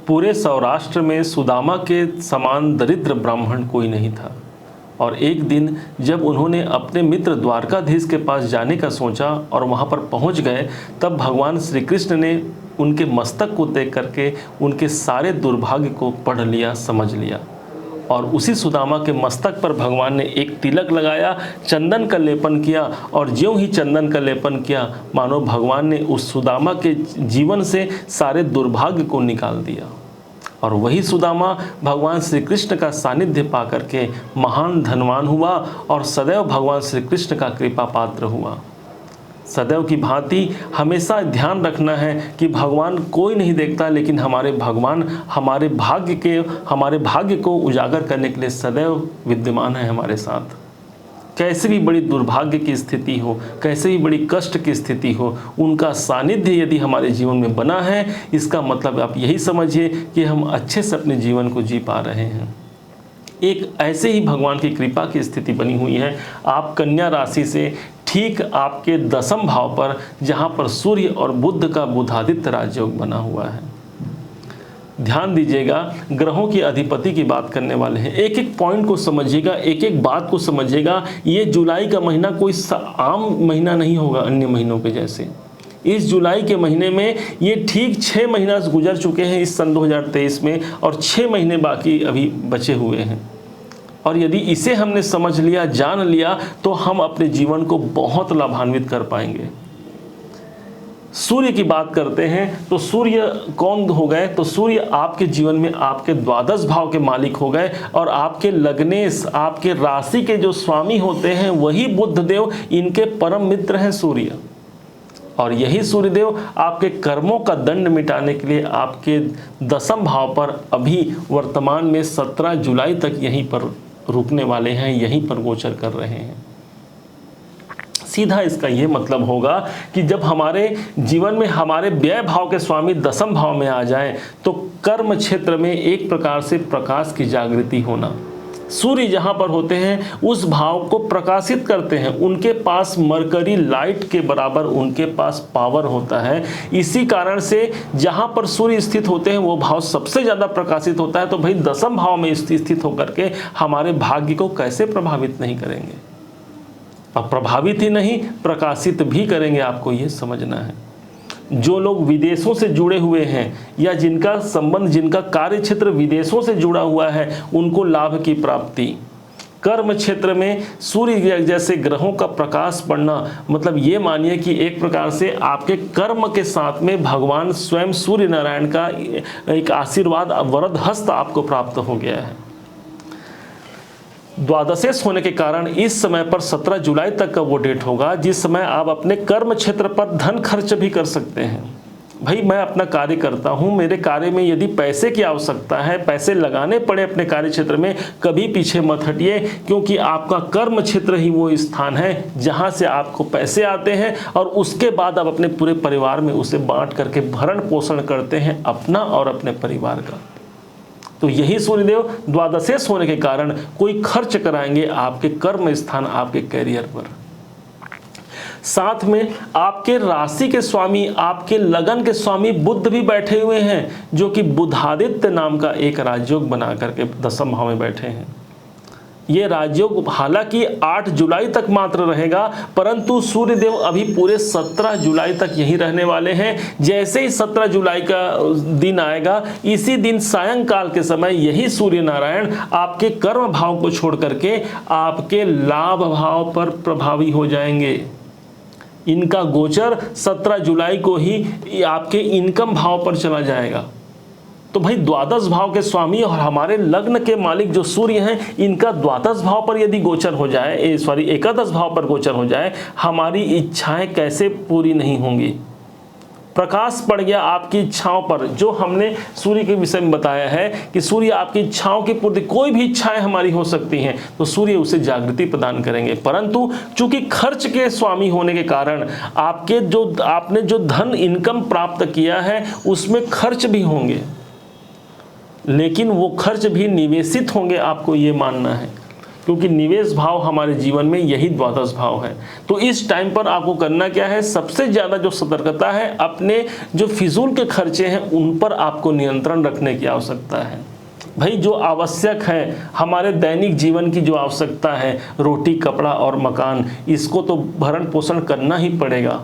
पूरे सौराष्ट्र में सुदामा के समान दरिद्र ब्राह्मण कोई नहीं था। और एक दिन जब उन्होंने अपने मित्र द्वारकाधीश के पास जाने का सोचा और वहाँ पर पहुँच गए, तब भगवान श्री कृष्ण ने उनके मस्तक को देख करके उनके सारे दुर्भाग्य को पढ़ लिया, समझ लिया। और उसी सुदामा के मस्तक पर भगवान ने एक तिलक लगाया, चंदन का लेपन किया, और ज्यों ही चंदन का लेपन किया, मानो भगवान ने उस सुदामा के जीवन से सारे दुर्भाग्य को निकाल दिया। और वही सुदामा भगवान श्री कृष्ण का सानिध्य पा करके महान धनवान हुआ और सदैव भगवान श्री कृष्ण का कृपा पात्र हुआ। सदैव की भांति हमेशा ध्यान रखना है कि भगवान कोई नहीं देखता, लेकिन हमारे भगवान हमारे भाग्य को उजागर करने के लिए सदैव विद्यमान है हमारे साथ। कैसे भी बड़ी दुर्भाग्य की स्थिति हो, कैसे भी बड़ी कष्ट की स्थिति हो, उनका सानिध्य यदि हमारे जीवन में बना है, इसका मतलब आप यही समझिए कि हम अच्छे से अपने जीवन को जी पा रहे हैं। एक ऐसे ही भगवान की कृपा की स्थिति बनी हुई है। आप कन्या राशि से ठीक आपके 10वें भाव पर, जहाँ पर सूर्य और बुध का बुधादित्य राजयोग बना हुआ है। ध्यान दीजिएगा, ग्रहों की अधिपति की बात करने वाले हैं। एक एक पॉइंट को समझिएगा, एक एक बात को समझिएगा। ये जुलाई का महीना कोई आम महीना नहीं होगा अन्य महीनों के जैसे। इस जुलाई के महीने में ये ठीक 6 महीना गुजर चुके हैं इस सन 2023 में, और 6 महीने बाकी अभी बचे हुए हैं। और यदि इसे हमने समझ लिया, जान लिया, तो हम अपने जीवन को बहुत लाभान्वित कर पाएंगे। सूर्य की बात करते हैं तो सूर्य कौन हो गए? तो सूर्य आपके जीवन में आपके 12 भाव के मालिक हो गए, और आपके लग्नेश, आपके राशि के जो स्वामी होते हैं वही बुध देव, इनके परम मित्र हैं सूर्य। और यही सूर्यदेव आपके कर्मों का दंड मिटाने के लिए आपके 10वें भाव पर अभी वर्तमान में 17 जुलाई तक यहीं पर रुकने वाले हैं, यहीं पर गोचर कर रहे हैं। सीधा इसका ये मतलब होगा कि जब हमारे जीवन में हमारे व्यय भाव के स्वामी 10वें भाव में आ जाएं, तो कर्म क्षेत्र में एक प्रकार से प्रकाश की जागृति होना। सूर्य जहां पर होते हैं उस भाव को प्रकाशित करते हैं। उनके पास मरकरी लाइट के बराबर उनके पास पावर होता है। इसी कारण से जहां पर सूर्य स्थित होते हैं वो भाव सबसे ज़्यादा प्रकाशित होता है। तो भाई 10वें भाव में स्थित होकर के हमारे भाग्य को कैसे प्रभावित नहीं करेंगे? अब प्रभावित ही नहीं, प्रकाशित भी करेंगे। आपको ये समझना है। जो लोग विदेशों से जुड़े हुए हैं या जिनका संबंध, जिनका कार्य क्षेत्र विदेशों से जुड़ा हुआ है, उनको लाभ की प्राप्ति। कर्म क्षेत्र में सूर्य जैसे ग्रहों का प्रकाश पड़ना, मतलब ये मानिए कि एक प्रकार से आपके कर्म के साथ में भगवान स्वयं सूर्य नारायण का एक आशीर्वाद, वरद हस्त आपको प्राप्त हो गया है। द्वादशेश होने के कारण इस समय पर 17 जुलाई तक का वो डेट होगा जिस समय आप अपने कर्म क्षेत्र पर धन खर्च भी कर सकते हैं। भाई मैं अपना कार्य करता हूँ, मेरे कार्य में यदि पैसे की आवश्यकता है, पैसे लगाने पड़े अपने कार्य क्षेत्र में, कभी पीछे मत हटिए, क्योंकि आपका कर्म क्षेत्र ही वो स्थान है जहाँ से आपको पैसे आते हैं, और उसके बाद आप अपने पूरे परिवार में उसे बांट करके भरण पोषण करते हैं अपना और अपने परिवार का। तो यही सूर्यदेव द्वादशेश होने के कारण कोई खर्च कराएंगे आपके कर्म स्थान, आपके कैरियर पर। साथ में आपके राशि के स्वामी, आपके लगन के स्वामी बुध भी बैठे हुए हैं, जो कि बुधादित्य नाम का एक राजयोग बना करके 10वें भाव में बैठे हैं। ये राजयोग हालांकि 8 जुलाई तक मात्र रहेगा, परंतु सूर्यदेव अभी पूरे 17 जुलाई तक यहीं रहने वाले हैं। जैसे ही 17 जुलाई का दिन आएगा, इसी दिन सायंकाल के समय यही सूर्य नारायण आपके कर्म भाव को छोड़ करके आपके लाभ भाव पर प्रभावी हो जाएंगे। इनका गोचर 17 जुलाई को ही आपके इनकम भाव पर चला जाएगा। तो भाई 12 भाव के स्वामी और हमारे लग्न के मालिक जो सूर्य हैं, इनका 12 भाव पर यदि गोचर हो जाए, एकादश भाव पर गोचर हो जाए, हमारी इच्छाएं कैसे पूरी नहीं होंगी? प्रकाश पड़ गया आपकी इच्छाओं पर। जो हमने सूर्य के विषय में बताया है कि सूर्य आपकी इच्छाओं की पूर्ति, कोई भी इच्छाएं हमारी हो सकती हैं, तो सूर्य उसे जागृति प्रदान करेंगे। परंतु चूंकि खर्च के स्वामी होने के कारण आपने जो धन इनकम प्राप्त किया है उसमें खर्च भी होंगे, लेकिन वो खर्च भी निवेशित होंगे, आपको ये मानना है। क्योंकि निवेश भाव हमारे जीवन में यही द्वादश भाव है। तो इस टाइम पर आपको करना क्या है, सबसे ज़्यादा जो सतर्कता है, अपने जो फिजूल के खर्चे हैं उन पर आपको नियंत्रण रखने की आवश्यकता है। भाई जो आवश्यक है, हमारे दैनिक जीवन की जो आवश्यकता है, रोटी कपड़ा और मकान, इसको तो भरण पोषण करना ही पड़ेगा।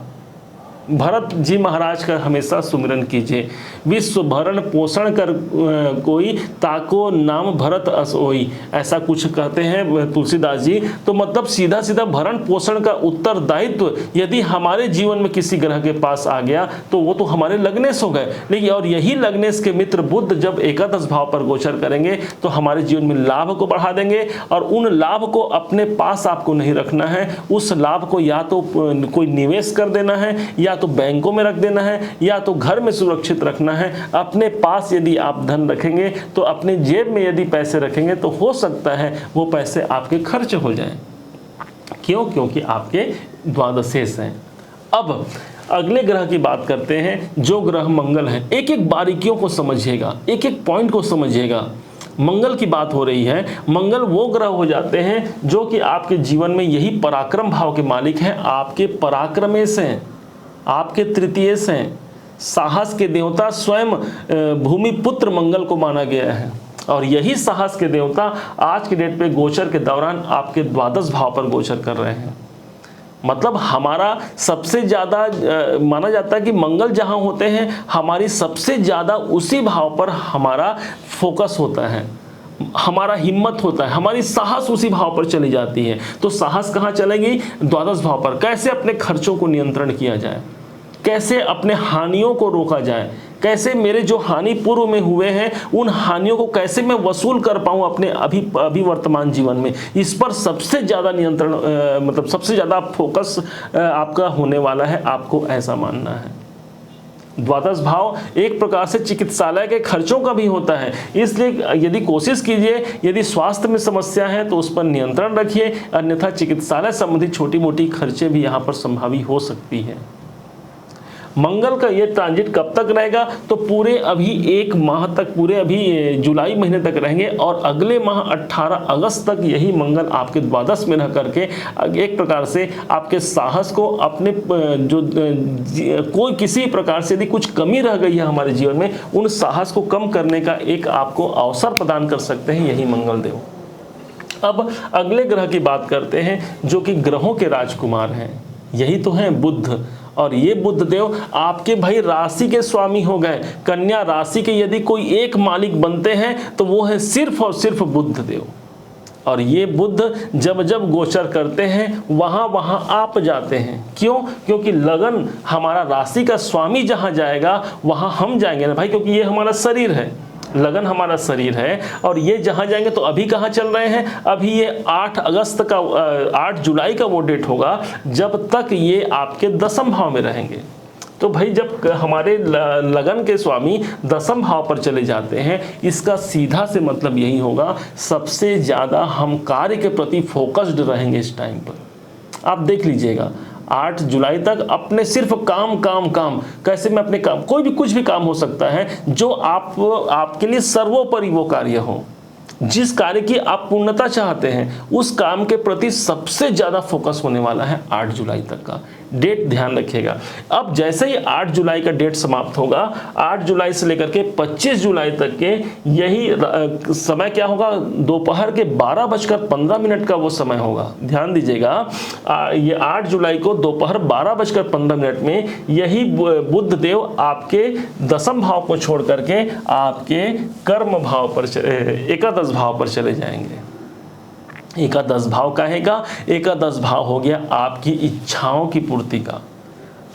भरत जी महाराज का हमेशा सुमिरन कीजिए, विश्व भरण पोषण कर कोई, ताको नाम भरत अस होई, ऐसा कुछ कहते हैं तुलसीदास जी। तो मतलब सीधा सीधा भरण पोषण का उत्तरदायित्व यदि हमारे जीवन में किसी ग्रह के पास आ गया तो वो तो हमारे लग्नेश हो गए। लेकिन और यही लग्नेश के मित्र बुध जब एकादश भाव पर गोचर करेंगे तो हमारे जीवन में लाभ को बढ़ा देंगे, और उन लाभ को अपने पास आपको नहीं रखना है, उस लाभ को या तो कोई निवेश कर देना है, या तो बैंकों में रख देना है, या तो घर में सुरक्षित रखना है। अपने पास यदि आप धन रखेंगे तो अपने जेब में यदि पैसे रखेंगे तो हो सकता है वो पैसे आपके खर्च हो जाएं। क्यों? क्योंकि आपके द्वादशेश हैं। अब अगले ग्रह की बात करते हैं, जो ग्रह मंगल है। एक एक बारीकियों को समझिएगा, एक एक पॉइंट को समझिएगा। मंगल की बात हो रही है। मंगल वो ग्रह हो जाते हैं जो कि आपके जीवन में यही पराक्रम भाव के मालिक हैं, आपके पराक्रमेश हैं, आपके तृतीयेश हैं, साहस के देवता स्वयं भूमिपुत्र मंगल को माना गया है। और यही साहस के देवता आज के डेट पे गोचर के दौरान आपके द्वादश भाव पर गोचर कर रहे हैं। मतलब हमारा सबसे ज़्यादा माना जाता है कि मंगल जहाँ होते हैं हमारी सबसे ज़्यादा उसी भाव पर हमारा फोकस होता है, हमारा हिम्मत होता है, हमारी साहस उसी भाव पर चली जाती है। तो साहस कहाँ चलेगी? द्वादश भाव पर। कैसे अपने खर्चों को नियंत्रण किया जाए, कैसे अपने हानियों को रोका जाए, कैसे मेरे जो हानि पूर्व में हुए हैं उन हानियों को कैसे मैं वसूल कर पाऊँ अपने अभी वर्तमान जीवन में, इस पर सबसे ज़्यादा नियंत्रण मतलब सबसे ज़्यादा फोकस आपका होने वाला है, आपको ऐसा मानना है। द्वादश भाव एक प्रकार से चिकित्सालय के खर्चों का भी होता है, इसलिए यदि कोशिश कीजिए, यदि स्वास्थ्य में समस्या है तो उस पर नियंत्रण रखिए, अन्यथा चिकित्सालय संबंधी छोटी मोटी खर्चे भी यहाँ पर संभावी हो सकती है। मंगल का ये ट्रांजिट कब तक रहेगा? तो पूरे अभी 1 माह तक, पूरे अभी जुलाई महीने तक रहेंगे, और अगले माह 18 अगस्त तक यही मंगल आपके द्वादश में रह करके एक प्रकार से आपके साहस को, अपने जो कोई किसी प्रकार से यदि कुछ कमी रह गई है हमारे जीवन में, उन साहस को कम करने का एक आपको अवसर प्रदान कर सकते हैं यही मंगल देव। अब अगले ग्रह की बात करते हैं जो कि ग्रहों के राजकुमार हैं, यही तो हैं बुध। और ये बुध देव आपके भाई राशि के स्वामी हो गए। कन्या राशि के यदि कोई एक मालिक बनते हैं तो वो है सिर्फ और सिर्फ बुध देव। और ये बुध जब जब गोचर करते हैं वहाँ वहाँ आप जाते हैं। क्यों? क्योंकि लगन हमारा राशि का स्वामी जहाँ जाएगा वहाँ हम जाएंगे ना भाई, क्योंकि ये हमारा शरीर है, लगन हमारा शरीर है, और ये जहाँ जाएंगे तो अभी कहाँ चल रहे हैं? अभी ये 8 जुलाई का वो डेट होगा जब तक ये आपके दशम भाव में रहेंगे। तो भाई जब हमारे लगन के स्वामी दशम भाव पर चले जाते हैं, इसका सीधा से मतलब यही होगा सबसे ज़्यादा हम कार्य के प्रति फोकस्ड रहेंगे इस टाइम पर। आप देख लीजिएगा 8 जुलाई तक अपने सिर्फ काम काम काम, कैसे मैं अपने काम, कोई भी कुछ भी काम हो सकता है जो आपके लिए सर्वोपरि वो कार्य हो, जिस कार्य की आप पूर्णता चाहते हैं उस काम के प्रति सबसे ज़्यादा फोकस होने वाला है 8 जुलाई तक का डेट, ध्यान रखिएगा। अब जैसे ही 8 जुलाई का डेट समाप्त होगा, 8 जुलाई से लेकर के 25 जुलाई तक के यही समय क्या होगा? दोपहर के 12:15 का वो समय होगा। ध्यान दीजिएगा, ये 8 जुलाई को दोपहर 12:15 में यही बुध देव आपके दशम भाव को छोड़ करके आपके कर्म भाव पर, एकादश भाव पर चले जाएंगे। एकादश भाव कहेगा, एकादश भाव हो गया आपकी इच्छाओं की पूर्ति का,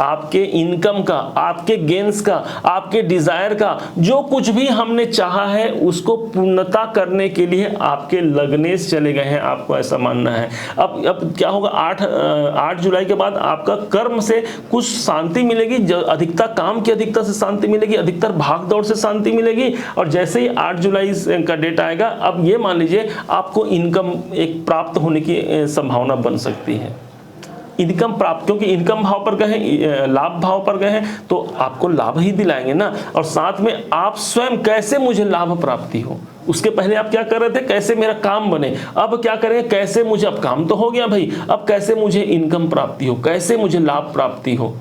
आपके इनकम का, आपके गेन्स का, आपके डिजायर का, जो कुछ भी हमने चाहा है उसको पूर्णता करने के लिए आपके लग्नेश चले गए हैं, आपको ऐसा मानना है। अब क्या होगा? 8 जुलाई के बाद आपका कर्म से कुछ शांति मिलेगी, अधिकता काम की अधिकता से शांति मिलेगी, अधिकतर भाग दौड़ से शांति मिलेगी। और जैसे ही 8 जुलाई का डेट आएगा, अब ये मान लीजिए आपको इनकम एक प्राप्त होने की संभावना बन सकती है। इनकम प्राप्त, क्योंकि इनकम भाव पर गए, लाभ भाव पर गए हैं तो आपको लाभ ही दिलाएंगे ना। और साथ में आप स्वयं कैसे मुझे लाभ प्राप्ति हो, उसके पहले आप क्या कर रहे थे, कैसे मेरा काम बने, अब क्या करेंगे, कैसे मुझे, अब काम तो हो गया भाई, अब कैसे मुझे इनकम प्राप्ति हो, कैसे मुझे लाभ प्राप्ति हो,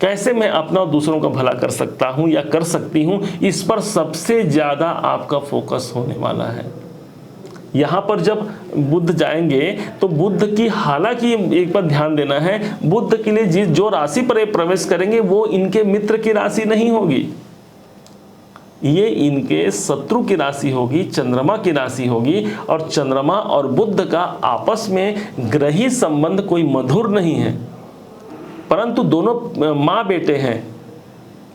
कैसे मैं अपना और दूसरों का भला कर सकता हूं या कर सकती हूं, इस पर सबसे ज्यादा आपका फोकस होने वाला है। यहां पर जब बुध जाएंगे तो बुध की, हालांकि एक बार ध्यान देना है, बुध के लिए जो राशि पर ये प्रवेश करेंगे वो इनके मित्र की राशि नहीं होगी, ये इनके शत्रु की राशि होगी, चंद्रमा की राशि होगी। और चंद्रमा और बुध का आपस में ग्रही संबंध कोई मधुर नहीं है, परंतु दोनों माँ बेटे हैं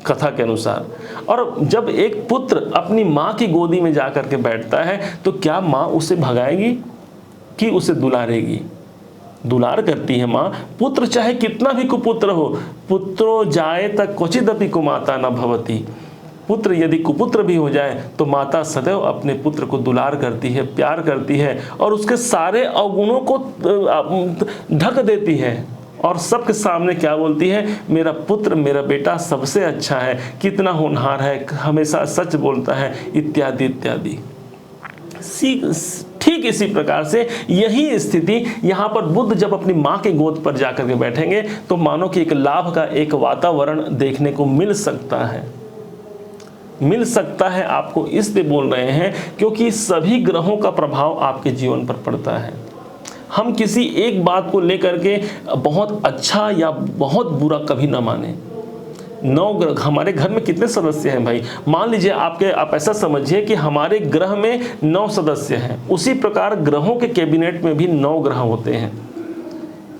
कथा के अनुसार। और जब एक पुत्र अपनी माँ की गोदी में जाकर के बैठता है तो क्या माँ उसे भगाएगी कि उसे दुलारेगी? दुलार करती है माँ। पुत्र चाहे कितना भी कुपुत्र हो, पुत्रो जाए तक क्वचिदपि कुमाता न भवति। पुत्र यदि कुपुत्र भी हो जाए तो माता सदैव अपने पुत्र को दुलार करती है, प्यार करती है और उसके सारे अवगुणों को ढक देती है और सबके सामने क्या बोलती है, मेरा पुत्र, मेरा बेटा सबसे अच्छा है, कितना होनहार है, हमेशा सच बोलता है, इत्यादि इत्यादि। ठीक इसी प्रकार से यही स्थिति यहाँ पर बुध जब अपनी माँ के गोद पर जाकर के बैठेंगे तो मानो कि एक लाभ का एक वातावरण देखने को मिल सकता है। मिल सकता है आपको इसलिए बोल रहे हैं क्योंकि सभी ग्रहों का प्रभाव आपके जीवन पर पड़ता है। हम किसी एक बात को लेकर के बहुत अच्छा या बहुत बुरा कभी ना माने। 9 ग्रह, हमारे घर में कितने सदस्य हैं भाई? मान लीजिए आप ऐसा समझिए कि हमारे ग्रह में 9 सदस्य हैं, उसी प्रकार ग्रहों के कैबिनेट में भी 9 ग्रह होते हैं।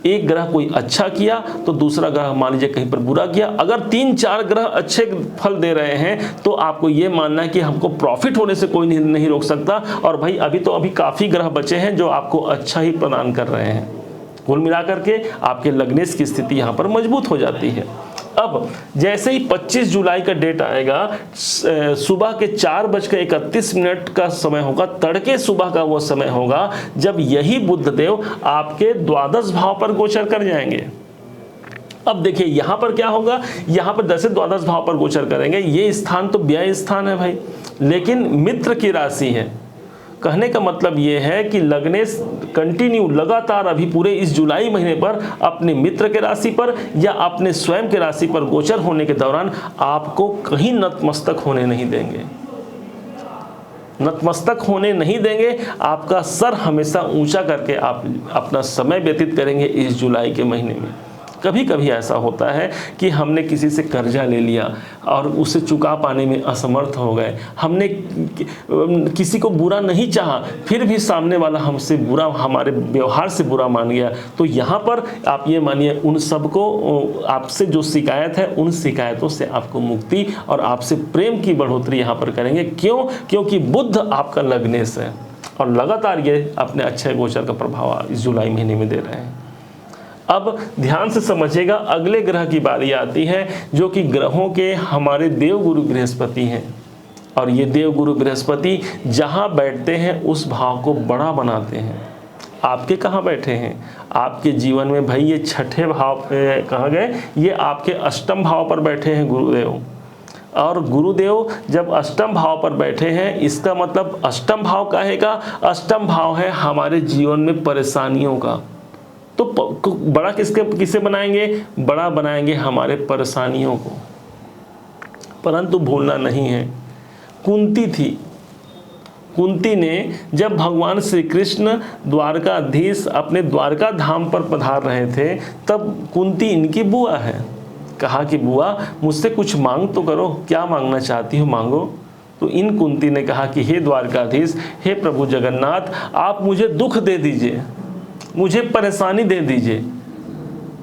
एक ग्रह कोई अच्छा किया तो दूसरा ग्रह मान लीजिए कहीं पर बुरा किया। अगर 3-4 ग्रह अच्छे फल दे रहे हैं तो आपको ये मानना है कि हमको प्रॉफिट होने से कोई नहीं रोक सकता। और भाई अभी काफ़ी ग्रह बचे हैं जो आपको अच्छा ही प्रदान कर रहे हैं। कुल मिलाकर के आपके लग्नेश की स्थिति यहाँ पर मजबूत हो जाती है। अब जैसे ही 25 जुलाई का डेट आएगा, सुबह के 4:31 का समय होगा, तड़के सुबह का वो समय होगा जब यही बुधदेव आपके द्वादश भाव पर गोचर कर जाएंगे। अब देखिए यहाँ पर क्या होगा, यहाँ पर 10 द्वादश भाव पर गोचर करेंगे। ये स्थान तो व्यय स्थान है भाई, लेकिन मित्र की राशि है। कहने का मतलब ये है कि लग्नेश कंटिन्यू लगातार अभी पूरे इस जुलाई महीने पर अपने मित्र के राशि पर या अपने स्वयं के राशि पर गोचर होने के दौरान आपको कहीं नतमस्तक होने नहीं देंगे। नतमस्तक होने नहीं देंगे, आपका सर हमेशा ऊंचा करके आप अपना समय व्यतीत करेंगे इस जुलाई के महीने में। कभी कभी ऐसा होता है कि हमने किसी से कर्जा ले लिया और उसे चुका पाने में असमर्थ हो गए। हमने किसी को बुरा नहीं चाहा, फिर भी सामने वाला हमसे बुरा, हमारे व्यवहार से बुरा मान गया। तो यहाँ पर आप ये मानिए, उन सबको, आपसे जो शिकायत है उन शिकायतों से आपको मुक्ति और आपसे प्रेम की बढ़ोतरी यहाँ पर करेंगे। क्यों? क्योंकि बुध आपका लग्नेश है और लगातार ये अपने अच्छे गोचर का प्रभाव इस जुलाई महीने में दे रहे हैं। अब ध्यान से समझिएगा, अगले ग्रह की बारी आती है जो कि ग्रहों के हमारे देवगुरु बृहस्पति हैं। और ये देवगुरु बृहस्पति जहाँ बैठते हैं उस भाव को बड़ा बनाते हैं। आपके कहाँ बैठे हैं? आपके जीवन में भाई ये 6ठे भाव पे कहाँ गए, ये आपके अष्टम भाव पर बैठे हैं गुरुदेव। और गुरुदेव जब अष्टम भाव पर बैठे हैं, इसका मतलब अष्टम भाव कहेगा, अष्टम भाव है हमारे जीवन में परेशानियों का। तो बड़ा किसे बनाएंगे? बड़ा बनाएंगे हमारे परेशानियों को। परंतु भूलना नहीं है, कुंती थी। कुंती ने जब भगवान श्री कृष्ण द्वारकाधीश अपने द्वारका धाम पर पधार रहे थे, तब कुंती इनकी बुआ है। कहा कि बुआ मुझसे कुछ मांग तो करो, क्या मांगना चाहती हो मांगो। तो इन कुंती ने कहा कि हे द्वारकाधीश, हे प्रभु जगन्नाथ, आप मुझे दुख दे दीजिए, मुझे परेशानी दे दीजिए।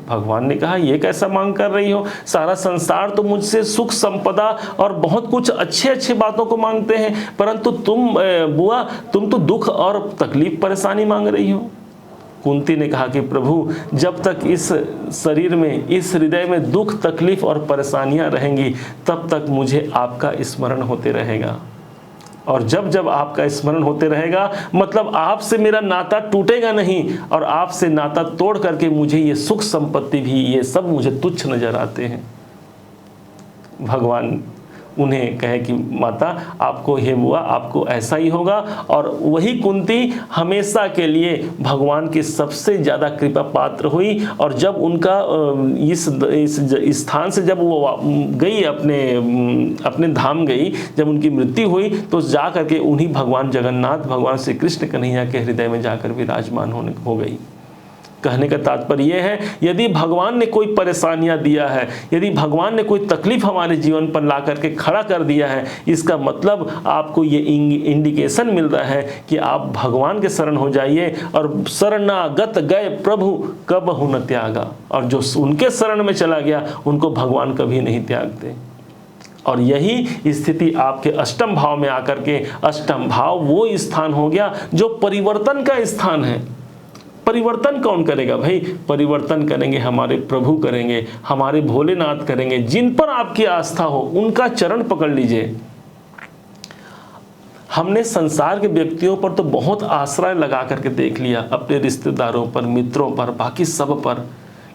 भगवान ने कहा ये कैसा मांग कर रही हो, सारा संसार तो मुझसे सुख संपदा और बहुत कुछ अच्छे बातों को मांगते हैं, परंतु तुम बुआ, तुम तो दुख और तकलीफ परेशानी मांग रही हो। कुंती ने कहा कि प्रभु जब तक इस शरीर में, इस हृदय में दुख तकलीफ और परेशानियां रहेंगी, तब तक मुझे आपका स्मरण होते रहेगा। और जब जब आपका स्मरण होते रहेगा मतलब आपसे मेरा नाता टूटेगा नहीं, और आपसे नाता तोड़ करके मुझे ये सुख संपत्ति भी ये सब मुझे तुच्छ नजर आते हैं। भगवान उन्हें कहे कि माता आपको हे बुआ आपको ऐसा ही होगा, और वही कुंती हमेशा के लिए भगवान की सबसे ज़्यादा कृपा पात्र हुई। और जब उनका इस स्थान से जब वो गई अपने धाम गई, जब उनकी मृत्यु हुई तो जा करके उन्हीं भगवान जगन्नाथ भगवान श्री कृष्ण कन्हैया के हृदय में जाकर विराजमान हो गई। कहने का तात्पर्य यह है, यदि भगवान ने कोई परेशानियां दिया है, यदि भगवान ने कोई तकलीफ हमारे जीवन पर ला करके खड़ा कर दिया है, इसका मतलब आपको ये इंडिकेशन मिल रहा है कि आप भगवान के शरण हो जाइए। और शरणागत गए प्रभु कबहु न त्यागा, और जो उनके शरण में चला गया उनको भगवान कभी नहीं त्यागते। और यही स्थिति आपके अष्टम भाव में आकर के, अष्टम भाव वो स्थान हो गया जो परिवर्तन का स्थान है। परिवर्तन कौन करेगा भाई? परिवर्तन करेंगे हमारे प्रभु करेंगे, हमारे भोलेनाथ करेंगे। जिन पर आपकी आस्था हो उनका चरण पकड़ लीजिए। हमने संसार के व्यक्तियों पर तो बहुत आश्रय लगा करके देख लिया, अपने रिश्तेदारों पर, मित्रों पर, बाकी सब पर,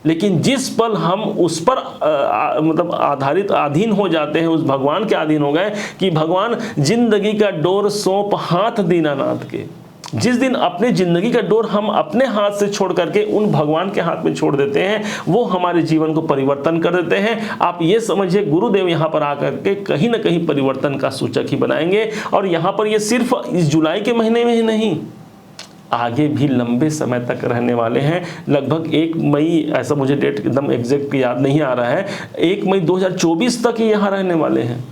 लेकिन जिस पल हम उस पर मतलब आधारित अधीन हो जाते हैं, उस भगवान के अधीन हो गए कि भगवान जिंदगी का डोर सौंप हाथ दीनानाथ के। जिस दिन अपनी जिंदगी का डोर हम अपने हाथ से छोड़ करके उन भगवान के हाथ में छोड़ देते हैं, वो हमारे जीवन को परिवर्तन कर देते हैं। आप ये समझिए गुरुदेव यहाँ पर आकर के कहीं ना कहीं परिवर्तन का सूचक ही बनाएंगे। और यहाँ पर ये सिर्फ इस जुलाई के महीने में ही नहीं, आगे भी लंबे समय तक रहने वाले हैं। लगभग 1 मई, ऐसा मुझे डेट एकदम एग्जैक्ट याद नहीं आ रहा है, 1 मई 2024 तक ही यहाँ रहने वाले हैं।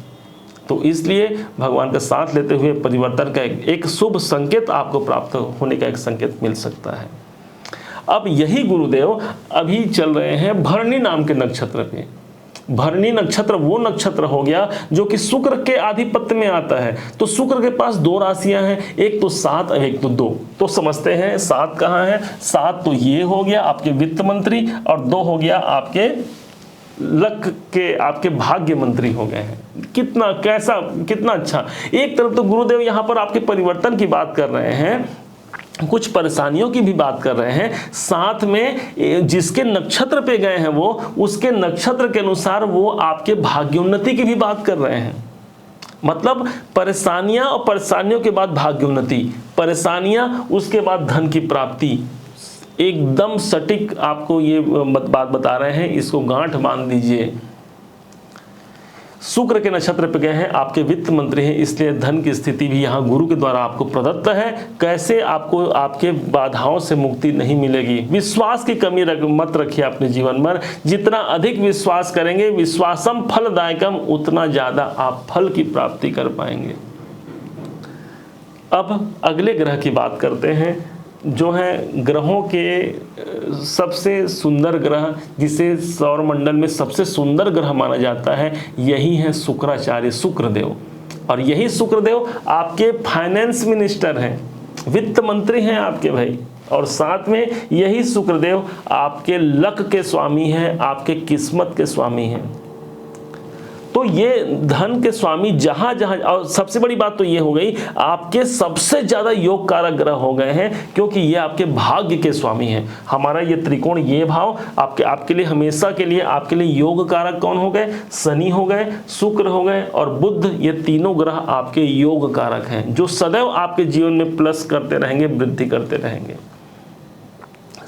तो इसलिए भगवान का साथ लेते हुए परिवर्तन का एक शुभ संकेत आपको प्राप्त होने का एक संकेत मिल सकता है। अब यही गुरुदेव अभी चल रहे हैं भरणी नाम के नक्षत्र पे। भरणी नक्षत्र वो नक्षत्र हो गया जो कि शुक्र के आधिपत्य में आता है। तो शुक्र के पास 2 राशियां हैं, एक तो 7 और एक तो 2। तो समझते हैं 7 कहाँ है? 7 तो ये हो गया आपके वित्त मंत्री, और 2 हो गया आपके लक के, आपके भाग्य मंत्री हो गए हैं। कितना कैसा, कितना अच्छा। एक तरफ तो गुरुदेव यहाँ पर आपके परिवर्तन की बात कर रहे हैं, कुछ परेशानियों की भी बात कर रहे हैं, साथ में जिसके नक्षत्र पे गए हैं वो उसके नक्षत्र के अनुसार वो आपके भाग्योन्नति की भी बात कर रहे हैं। मतलब परेशानियां, और परेशानियों के बाद भाग्योन्नति, परेशानियां उसके बाद धन की प्राप्ति। एकदम सटीक आपको ये बात बता रहे हैं, इसको गांठ बांध दीजिए। शुक्र के नक्षत्र पे गए हैं, आपके वित्त मंत्री हैं, इसलिए धन की स्थिति भी यहाँ गुरु के द्वारा आपको प्रदत्त है। कैसे आपको आपके बाधाओं से मुक्ति नहीं मिलेगी? विश्वास की कमी मत रखिए अपने जीवन में। जितना अधिक विश्वास करेंगे, विश्वासम फलदायकम, उतना ज्यादा आप फल की प्राप्ति कर पाएंगे। अब अगले ग्रह की बात करते हैं, जो है ग्रहों के सबसे सुंदर ग्रह, जिसे सौर मंडल में सबसे सुंदर ग्रह माना जाता है, यही है शुक्राचार्य, शुक्रदेव। और यही शुक्रदेव आपके फाइनेंस मिनिस्टर हैं, वित्त मंत्री हैं आपके भाई। और साथ में यही शुक्रदेव आपके लक के स्वामी हैं, आपके किस्मत के स्वामी हैं। तो ये धन के स्वामी जहां जहां, और सबसे बड़ी बात तो ये हो गई, आपके सबसे ज्यादा योग कारक ग्रह हो गए हैं, क्योंकि ये आपके भाग्य के स्वामी हैं। हमारा ये त्रिकोण, ये भाव आपके लिए हमेशा के लिए आपके लिए योग कारक कौन हो गए? शनि हो गए, शुक्र हो गए और बुध। ये तीनों ग्रह आपके योग कारक हैं, जो सदैव आपके जीवन में प्लस करते रहेंगे, वृद्धि करते रहेंगे।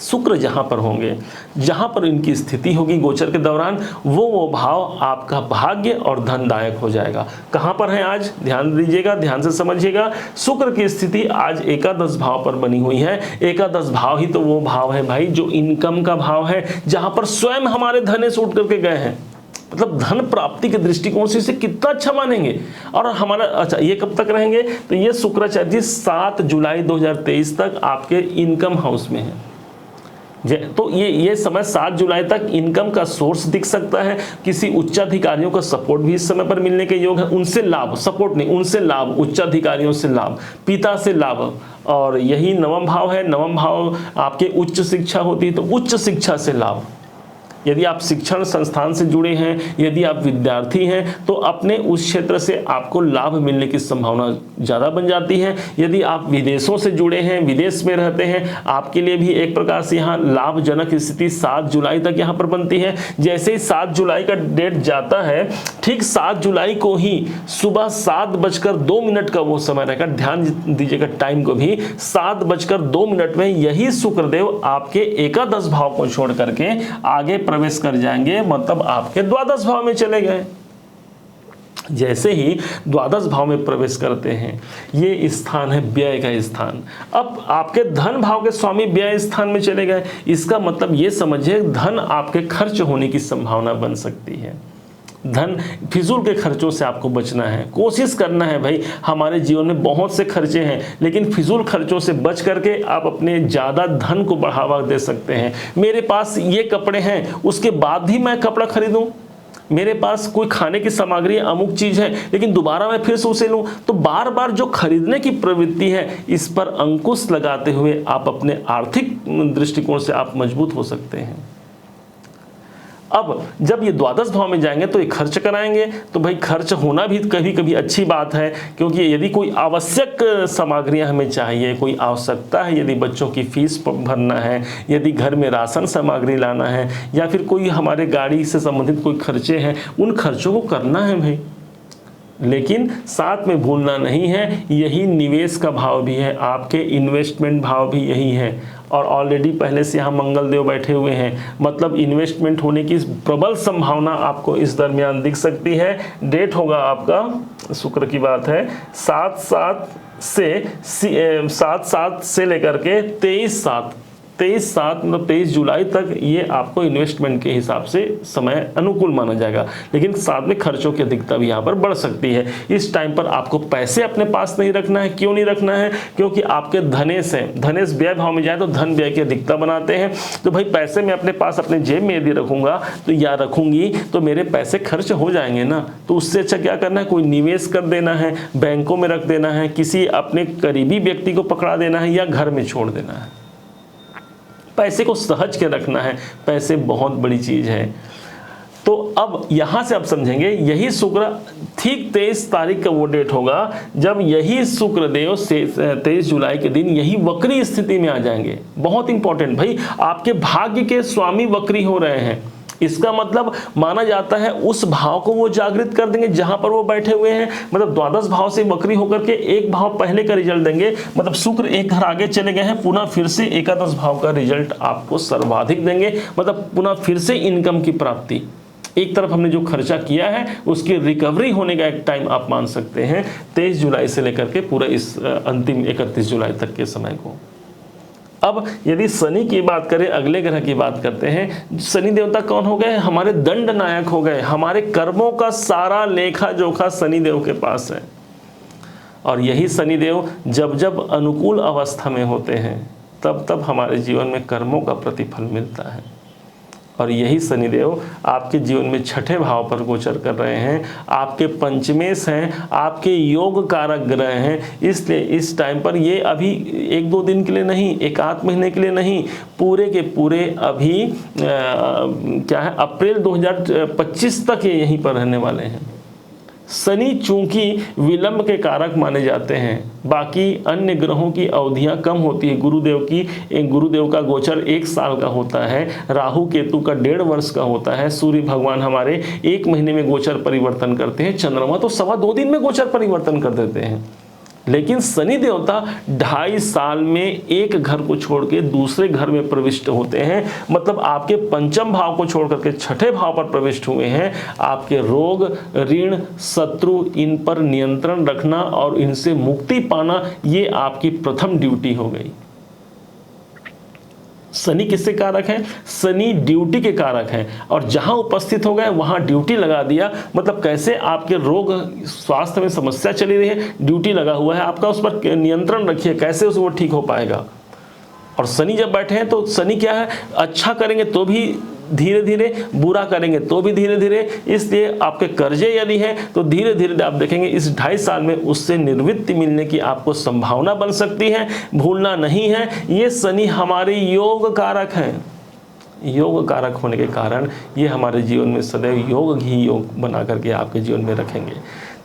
शुक्र जहां पर होंगे, जहां पर इनकी स्थिति होगी गोचर के दौरान, वो भाव आपका भाग्य और धनदायक हो जाएगा। कहां पर है आज? ध्यान दीजिएगा, ध्यान से समझिएगा। शुक्र की स्थिति आज एकादश भाव पर बनी हुई है। एकादश भाव ही तो वो भाव है भाई जो इनकम का भाव है, जहां पर स्वयं हमारे धनेश उठ करके गए हैं। मतलब धन प्राप्ति के दृष्टिकोण से इसे कितना अच्छा मानेंगे। और हमारा अच्छा, ये कब तक रहेंगे? तो ये शुक्राचार्य जी 7 जुलाई 2023 तक आपके इनकम हाउस में है। तो ये समय 7 जुलाई तक इनकम का सोर्स दिख सकता है। किसी उच्चाधिकारियों का सपोर्ट भी इस समय पर मिलने के योग है। उनसे लाभ, सपोर्ट नहीं, उनसे लाभ, उच्चाधिकारियों से लाभ, पिता से लाभ। और यही नवम भाव है। नवम भाव आपके उच्च शिक्षा होती है, तो उच्च शिक्षा से लाभ। यदि आप शिक्षण संस्थान से जुड़े हैं, यदि आप विद्यार्थी हैं, तो अपने उस क्षेत्र से आपको लाभ मिलने की संभावना ज़्यादा बन जाती है। यदि आप विदेशों से जुड़े हैं, विदेश में रहते हैं, आपके लिए भी एक प्रकार से यहाँ लाभजनक स्थिति 7 जुलाई तक यहाँ पर बनती है। जैसे ही 7 जुलाई का डेट जाता है, ठीक 7 जुलाई को ही सुबह 7:02 का वो समय रहेगा। ध्यान दीजिएगा टाइम को भी, 7:02 में यही शुक्रदेव आपके एकादश भाव को छोड़ करके आगे प्रवेश कर जाएंगे, मतलब आपके द्वादश भाव में चले गए। जैसे ही द्वादश भाव में प्रवेश करते हैं, ये स्थान है व्यय का स्थान। अब आपके धन भाव के स्वामी व्यय स्थान में चले गए, इसका मतलब ये समझिए धन आपके खर्च होने की संभावना बन सकती है। धन फिजूल के खर्चों से आपको बचना है, कोशिश करना है भाई। हमारे जीवन में बहुत से खर्चे हैं, लेकिन फिजूल खर्चों से बच करके आप अपने ज़्यादा धन को बढ़ावा दे सकते हैं। मेरे पास ये कपड़े हैं, उसके बाद भी मैं कपड़ा खरीदूं, मेरे पास कोई खाने की सामग्री अमुक चीज़ है, लेकिन दोबारा मैं फिर से उसे लूँ, तो बार बार जो खरीदने की प्रवृत्ति है, इस पर अंकुश लगाते हुए आप अपने आर्थिक दृष्टिकोण से आप मजबूत हो सकते हैं। अब जब ये द्वादश भाव में जाएंगे तो ये खर्च कराएंगे, तो भाई खर्च होना भी कभी कभी अच्छी बात है, क्योंकि यदि कोई आवश्यक सामग्रियां हमें चाहिए, कोई आवश्यकता है, यदि बच्चों की फीस भरना है, यदि घर में राशन सामग्री लाना है, या फिर कोई हमारे गाड़ी से संबंधित कोई खर्चे हैं, उन खर्चों को करना है भाई। लेकिन साथ में भूलना नहीं है, यही निवेश का भाव भी है, आपके इन्वेस्टमेंट भाव भी यही है। और ऑलरेडी पहले से यहाँ मंगल देव बैठे हुए हैं, मतलब इन्वेस्टमेंट होने की प्रबल संभावना आपको इस दरमियान दिख सकती है। डेट होगा आपका, शुक्र की बात है, 7/7 से लेकर के 23/7 मतलब 23 जुलाई तक ये आपको इन्वेस्टमेंट के हिसाब से समय अनुकूल माना जाएगा। लेकिन साथ में खर्चों की अधिकता भी यहाँ पर बढ़ सकती है। इस टाइम पर आपको पैसे अपने पास नहीं रखना है। क्यों नहीं रखना है? क्योंकि आपके धनेश हैं, धनेश व्यय भाव में जाए तो धन व्यय की अधिकता बनाते हैं। तो भाई पैसे मैं अपने पास अपने जेब में यदि रखूंगा तो या रखूंगी तो मेरे पैसे खर्च हो जाएंगे ना। तो उससे अच्छा क्या करना है, कोई निवेश कर देना है, बैंकों में रख देना है, किसी अपने करीबी व्यक्ति को पकड़ा देना है, या घर में छोड़ देना है। पैसे को सहज के रखना है, पैसे बहुत बड़ी चीज है। तो अब यहां से आप समझेंगे, यही शुक्र ठीक 23 तारीख का वो डेट होगा जब यही शुक्रदेव 23 जुलाई के दिन यही वक्री स्थिति में आ जाएंगे। बहुत इंपॉर्टेंट भाई, आपके भाग्य के स्वामी वक्री हो रहे हैं। इसका मतलब माना जाता है उस भाव को वो जागृत कर देंगे जहां पर वो बैठे हुए हैं। मतलब द्वादश भाव से वक्री होकर के एक भाव पहले का रिजल्ट देंगे, मतलब शुक्र एक घर आगे चले गए हैं, पुनः फिर से एकादश भाव का रिजल्ट आपको सर्वाधिक देंगे। मतलब पुनः फिर से इनकम की प्राप्ति, एक तरफ हमने जो खर्चा किया है उसकी रिकवरी होने का एक टाइम आप मान सकते हैं 23 जुलाई से लेकर के पूरा इस अंतिम 31 जुलाई तक के समय को। अब यदि शनि की बात करें, अगले ग्रह की बात करते हैं, शनि देवता कौन हो गए? हमारे दंड नायक हो गए। हमारे कर्मों का सारा लेखा जोखा शनि देव के पास है। और यही शनि देव जब जब अनुकूल अवस्था में होते हैं तब तब हमारे जीवन में कर्मों का प्रतिफल मिलता है। और यही शनिदेव आपके जीवन में छठे भाव पर गोचर कर रहे हैं, आपके पंचमेश हैं, आपके योग कारक ग्रह हैं। इसलिए इस टाइम पर ये अभी 1-2 दिन के लिए नहीं, 1-8 महीने के लिए नहीं, पूरे के पूरे अभी क्या है, अप्रैल 2025 तक ये यहीं पर रहने वाले हैं। शनि चूंकि विलंब के कारक माने जाते हैं, बाकी अन्य ग्रहों की अवधियां कम होती है। गुरुदेव का गोचर 1 साल का होता है, राहु केतु का 1.5 वर्ष का होता है, सूर्य भगवान हमारे 1 महीने में गोचर परिवर्तन करते हैं, चंद्रमा तो 2.25 दिन में गोचर परिवर्तन कर देते हैं। लेकिन शनि देवता 2.5 साल में एक घर को छोड़ के दूसरे घर में प्रविष्ट होते हैं। मतलब आपके पंचम भाव को छोड़ करके छठे भाव पर प्रविष्ट हुए हैं। आपके रोग, ऋण, शत्रु, इन पर नियंत्रण रखना और इनसे मुक्ति पाना, ये आपकी प्रथम ड्यूटी हो गई। शनि किसके कारक हैं? शनि ड्यूटी के कारक हैं, और जहां उपस्थित हो गए वहां ड्यूटी लगा दिया। मतलब कैसे आपके रोग स्वास्थ्य में समस्या चली रही है, ड्यूटी लगा हुआ है आपका, उस पर नियंत्रण रखिए, कैसे वो ठीक हो पाएगा। और शनि जब बैठे हैं तो शनि क्या है, अच्छा करेंगे तो भी धीरे धीरे, बुरा करेंगे तो भी धीरे धीरे। इसलिए आपके कर्जे यदि हैं तो धीरे धीरे आप देखेंगे इस 2.5 साल में उससे निवृत्ति मिलने की आपको संभावना बन सकती है। भूलना नहीं है, ये शनि हमारे योग कारक हैं। योग कारक होने के कारण ये हमारे जीवन में सदैव योग ही योग बना करके आपके जीवन में रखेंगे।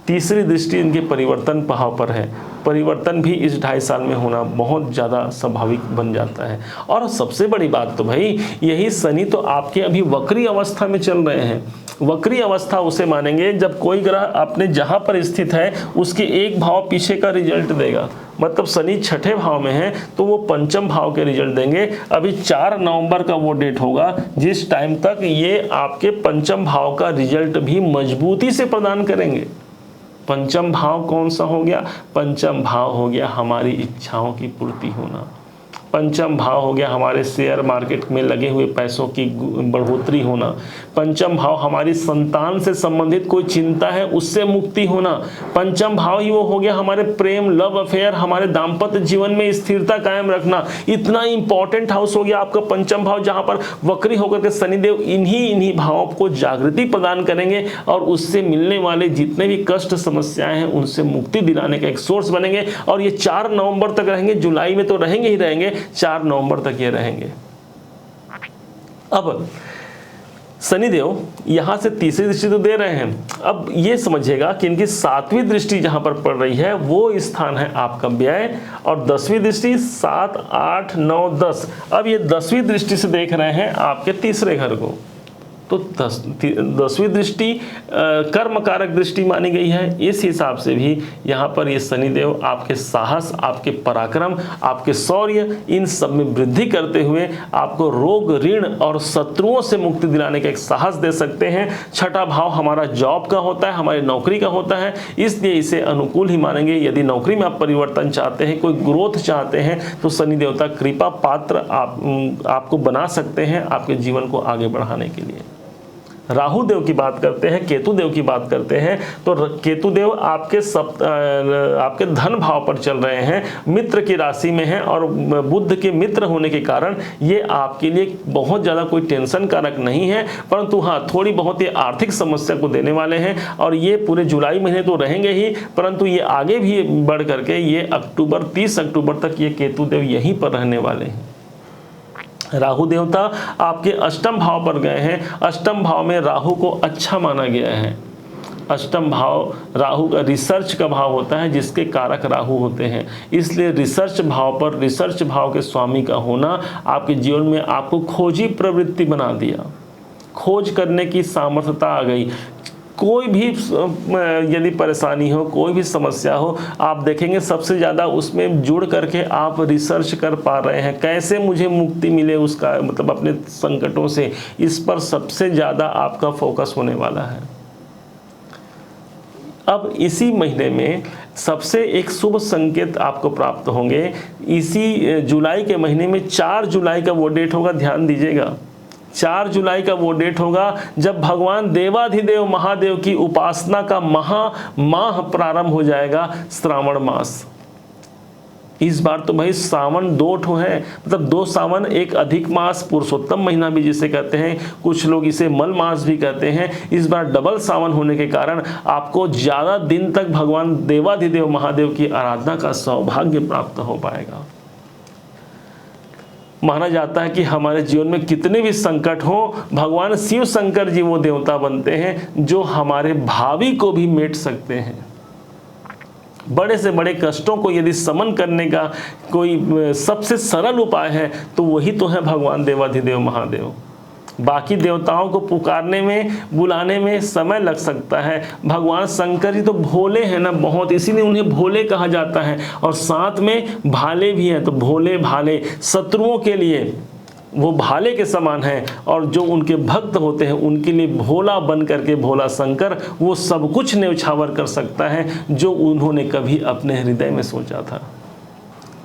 तीसरी दृष्टि इनके परिवर्तन भाव पर है। परिवर्तन भी इस 2.5 साल में होना बहुत ज़्यादा स्वाभाविक बन जाता है। और सबसे बड़ी बात तो भाई यही शनि तो आपके अभी वक्री अवस्था में चल रहे हैं। वक्री अवस्था उसे मानेंगे जब कोई ग्रह अपने जहाँ पर स्थित है उसके एक भाव पीछे का रिजल्ट देगा। मतलब शनि 6ठे भाव में है तो वो 5म भाव के रिजल्ट देंगे। अभी 4 नवंबर का वो डेट होगा जिस टाइम तक ये आपके 5म भाव का रिजल्ट भी मजबूती से प्रदान करेंगे। 5म भाव कौन सा हो गया? 5म भाव हो गया हमारी इच्छाओं की पूर्ति होना। 5म भाव हो गया हमारे शेयर मार्केट में लगे हुए पैसों की बढ़ोतरी होना। 5म भाव हमारी संतान से संबंधित कोई चिंता है उससे मुक्ति होना। 5म भाव ही वो हो गया हमारे प्रेम, लव अफेयर, हमारे दाम्पत्य जीवन में स्थिरता कायम रखना। इतना इंपॉर्टेंट हाउस हो गया आपका 5म भाव, जहां पर वक्री होकर के शनिदेव इन्हीं भावों को जागृति प्रदान करेंगे और उससे मिलने वाले जितने भी कष्ट समस्याएं हैं उनसे मुक्ति दिलाने का एक सोर्स बनेंगे। और ये 4 नवंबर तक रहेंगे, जुलाई में तो रहेंगे ही रहेंगे, 4 नवंबर तक ये रहेंगे। अब शनिदेव यहां से तीसरी दृष्टि तो दे रहे हैं। अब ये समझिएगा कि इनकी 7वीं दृष्टि जहां पर पड़ रही है वो स्थान है आपका व्यय, और 10वीं दृष्टि 7, 8, 9, 10। अब ये 10वीं दृष्टि से देख रहे हैं आपके तीसरे घर को। तो 10वीं दृष्टि कर्म कारक दृष्टि मानी गई है। इस हिसाब से भी यहाँ पर ये शनिदेव आपके साहस, आपके पराक्रम, आपके शौर्य, इन सब में वृद्धि करते हुए आपको रोग, ऋण और शत्रुओं से मुक्ति दिलाने का एक साहस दे सकते हैं। 6ठा भाव हमारा जॉब का होता है, हमारी नौकरी का होता है, इसलिए इसे अनुकूल ही मानेंगे। यदि नौकरी में आप परिवर्तन चाहते हैं, कोई ग्रोथ चाहते हैं, तो शनि देवता कृपा पात्र आपको बना सकते हैं आपके जीवन को आगे बढ़ाने के लिए। राहु देव की बात करते हैं, केतु देव की बात करते हैं, तो केतु देव आपके धन भाव पर चल रहे हैं, मित्र की राशि में हैं, और बुध के मित्र होने के कारण ये आपके लिए बहुत ज़्यादा कोई टेंशन कारक नहीं है, परंतु हाँ थोड़ी बहुत ये आर्थिक समस्या को देने वाले हैं। और ये पूरे जुलाई महीने तो रहेंगे ही, परंतु ये आगे भी बढ़ करके ये 30 अक्टूबर तक ये केतु देव यहीं पर रहने वाले हैं। राहु देवता आपके 8म भाव पर गए हैं। 8म भाव में राहु को अच्छा माना गया है। 8म भाव राहु का रिसर्च का भाव होता है, जिसके कारक राहु होते हैं, इसलिए रिसर्च भाव पर, रिसर्च भाव के स्वामी का होना आपके जीवन में आपको खोजी प्रवृत्ति बना दिया। खोज करने की सामर्थ्यता आ गई। कोई भी यदि परेशानी हो, कोई भी समस्या हो, आप देखेंगे सबसे ज़्यादा उसमें जुड़ करके आप रिसर्च कर पा रहे हैं, कैसे मुझे मुक्ति मिले उसका, मतलब अपने संकटों से, इस पर सबसे ज़्यादा आपका फोकस होने वाला है। अब इसी महीने में सबसे एक शुभ संकेत आपको प्राप्त होंगे। इसी जुलाई के महीने में 4 जुलाई का वो डेट होगा, ध्यान दीजिएगा। 4 जुलाई का वो डेट होगा जब भगवान देवाधिदेव महादेव की उपासना का माह प्रारंभ हो जाएगा, श्रावण मास। इस बार तो भाई सावन 2 ठो है, मतलब 2 सावन, एक अधिक मास, पुरुषोत्तम महीना भी जिसे कहते हैं, कुछ लोग इसे मल मास भी कहते हैं। इस बार डबल सावन होने के कारण आपको ज़्यादा दिन तक भगवान देवाधिदेव महादेव की आराधना का सौभाग्य प्राप्त हो पाएगा। माना जाता है कि हमारे जीवन में कितने भी संकट हो, भगवान शिव शंकर जी वो देवता बनते हैं जो हमारे भावी को भी मेट सकते हैं। बड़े से बड़े कष्टों को यदि समन करने का कोई सबसे सरल उपाय है तो वही तो है भगवान देवाधिदेव महादेव। बाकी देवताओं को पुकारने में, बुलाने में समय लग सकता है, भगवान शंकर जी तो भोले हैं ना बहुत, इसीलिए उन्हें भोले कहा जाता है। और साथ में भाले भी हैं, तो भोले भाले, शत्रुओं के लिए वो भाले के समान हैं, और जो उनके भक्त होते हैं उनके लिए भोला बन करके भोला शंकर वो सब कुछ न्यौछावर कर सकता है जो उन्होंने कभी अपने हृदय में सोचा था।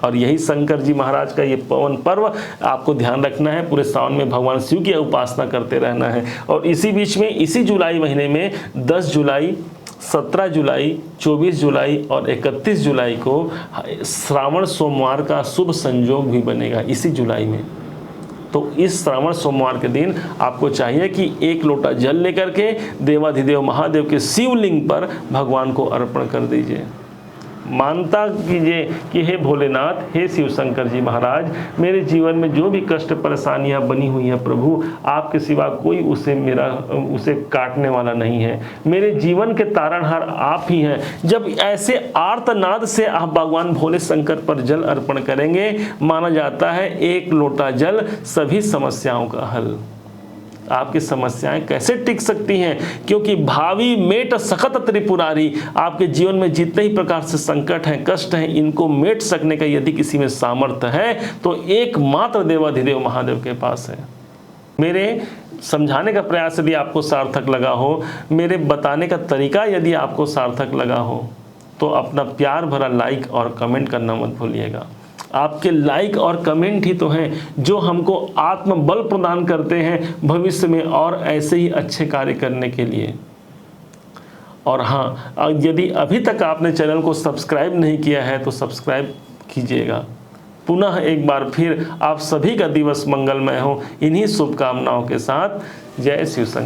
और यही शंकर जी महाराज का ये पवन पर्व आपको ध्यान रखना है। पूरे सावन में भगवान शिव की उपासना करते रहना है। और इसी बीच में, इसी जुलाई महीने में 10 जुलाई, 17 जुलाई, 24 जुलाई और 31 जुलाई को श्रावण सोमवार का शुभ संयोग भी बनेगा इसी जुलाई में। तो इस श्रावण सोमवार के दिन आपको चाहिए कि 1 लोटा जल लेकर के देवाधिदेव महादेव के शिवलिंग पर भगवान को अर्पण कर दीजिए। मानता कीजिए कि हे भोलेनाथ, हे शिव शंकर जी महाराज, मेरे जीवन में जो भी कष्ट परेशानियां बनी हुई हैं प्रभु, आपके सिवा कोई उसे काटने वाला नहीं है। मेरे जीवन के तारणहार आप ही हैं। जब ऐसे आर्तनाद से आप भगवान भोले शंकर पर जल अर्पण करेंगे, माना जाता है एक लोटा जल सभी समस्याओं का हल। आपकी समस्याएं कैसे टिक सकती हैं? क्योंकि भावी मेट सखत त्रिपुरारी, आपके जीवन में जितने ही प्रकार से संकट हैं, कष्ट हैं, इनको मेट सकने का यदि किसी में सामर्थ्य है तो एकमात्र देवाधिदेव महादेव के पास है। मेरे समझाने का प्रयास यदि आपको सार्थक लगा हो, मेरे बताने का तरीका यदि आपको सार्थक लगा हो, तो अपना प्यार भरा लाइक और कमेंट करना मत भूलिएगा। आपके लाइक और कमेंट ही तो हैं जो हमको आत्मबल प्रदान करते हैं भविष्य में और ऐसे ही अच्छे कार्य करने के लिए। और हाँ, यदि अभी तक आपने चैनल को सब्सक्राइब नहीं किया है तो सब्सक्राइब कीजिएगा। पुनः एक बार फिर आप सभी का दिवस मंगलमय हो, इन्हीं शुभकामनाओं के साथ। जय शिव शंकर।